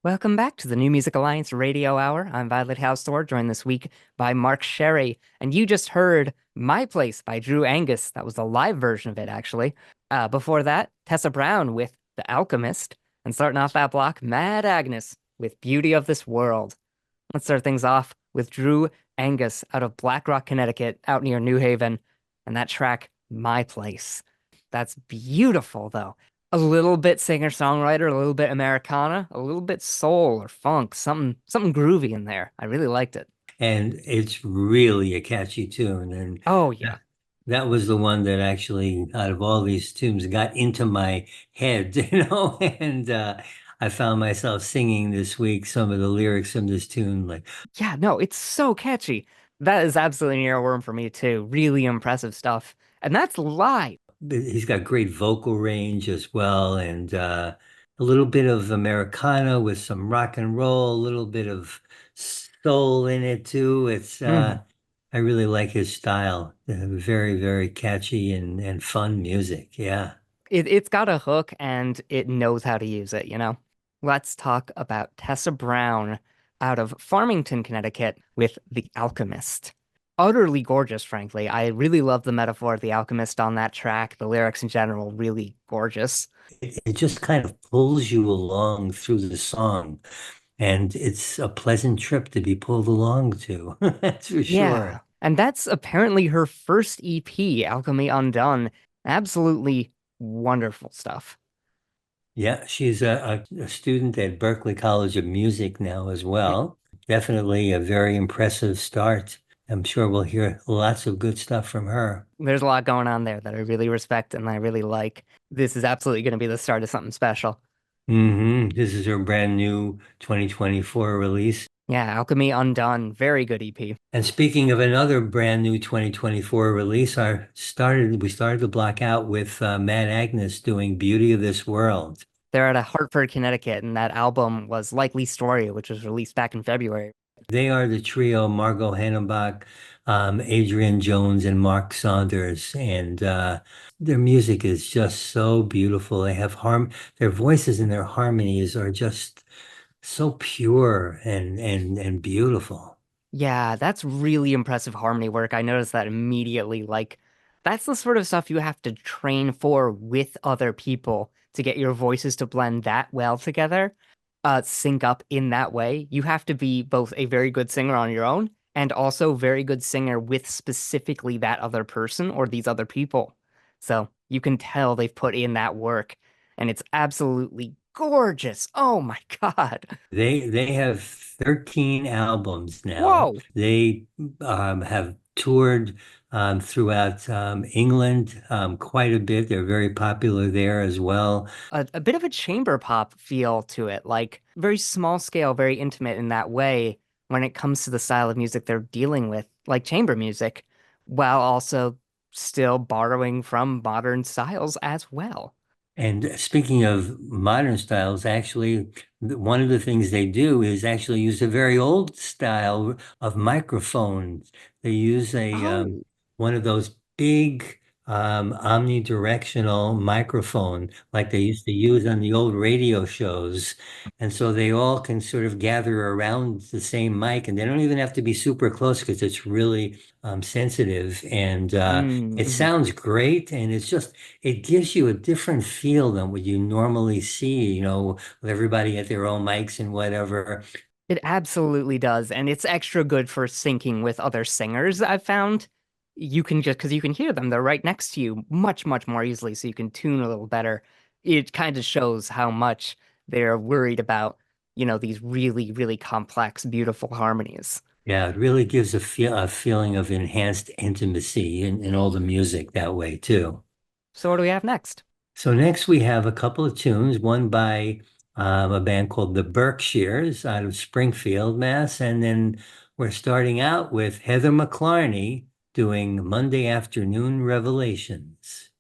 Welcome back to the New Music Alliance Radio Hour. I'm Violet Hausthor, joined this week by Mark Sherry. And you just heard My Place by Drew Angus. That was the live version of it, actually. Before that, Tessa Brown with The Alchemist. And starting off that block, Mad Agnes with Beauty of This World. Let's start things off with Drew Angus out of Black Rock, Connecticut, out near New Haven. And that track, My Place. That's beautiful, though. A little bit singer-songwriter, a little bit Americana, a little bit soul or funk, something groovy in there. I really liked it. And it's really a catchy tune. And Oh that, yeah. that was the one that actually, out of all these tunes, got into my head, and I found myself singing this week some of the lyrics from this tune, like, Yeah, no, it's so catchy. That is absolutely an earworm for me too. Really impressive stuff. And that's live. he's got great vocal range as well, and a little bit of Americana with some rock and roll, a little bit of soul in it too. Mhm. I really like his style. Very, very catchy and fun music. Yeah. It's got a hook and it knows how to use it. Let's talk about Tessa Brown out of Farmington, Connecticut with The Alchemist. Utterly gorgeous, frankly. I really love the metaphor of The Alchemist on that track. The lyrics in general, really gorgeous. It just kind of pulls you along through the song, and it's a pleasant trip to be pulled along to. That's for Yeah. sure. And that's apparently her first EP, Alchemy Undone. Absolutely wonderful stuff. Yeah, she's a student at Berklee College of Music now as well. Definitely a very impressive start. I'm sure we'll hear lots of good stuff from her. There's a lot going on there that I really respect and I really like. This is absolutely going to be the start of something special. This is her brand new 2024 release. Yeah, Alchemy Undone, very good EP. And speaking of another brand new 2024 release, we started the block out with Mad Agnes doing Beauty of This World. They're at a Hartford, Connecticut, and that album was Likely Story, which was released back in February. They are the trio, Margot Hannenbach, Adrian Jones, and Mark Saunders. And their music is just so beautiful. Their voices and their harmonies are just so pure and beautiful. Yeah, that's really impressive harmony work. I noticed that immediately. Like, that's the sort of stuff you have to train for with other people to get your voices to blend that well together, sync up in that way. You have to be both a very good singer on your own and also very good singer with specifically that other person or these other people. So you can tell they've put in that work, and it's absolutely gorgeous. Oh my God. They have 13 albums now. Whoa. They have toured throughout England quite a bit. They're very popular there as well. A bit of a chamber pop feel to it, like very small scale, very intimate in that way when it comes to the style of music they're dealing with, like chamber music, while also still borrowing from modern styles as well. And speaking of modern styles, actually, one of the things they do is actually use a very old style of microphones. They use a Oh, one of those big omnidirectional microphone like they used to use on the old radio shows. And so they all can sort of gather around the same mic, and they don't even have to be super close because it's really sensitive, and it mhm. sounds great, and it gives you a different feel than what you normally see, with everybody at their own mics and whatever. It absolutely does, and it's extra good for syncing with other singers, I've found. You can just, because you can hear them, they're right next to you much, much more easily, so you can tune a little better. It kind of shows how much they're worried about, these really, really complex, beautiful harmonies. Yeah, it really gives a feeling of enhanced intimacy in all the music that way too. So what do we have next? So next we have a couple of tunes, one by a band called the Berkshires out of Springfield, Mass. And then we're starting out with Heather McLarney doing Monday Afternoon Revelations.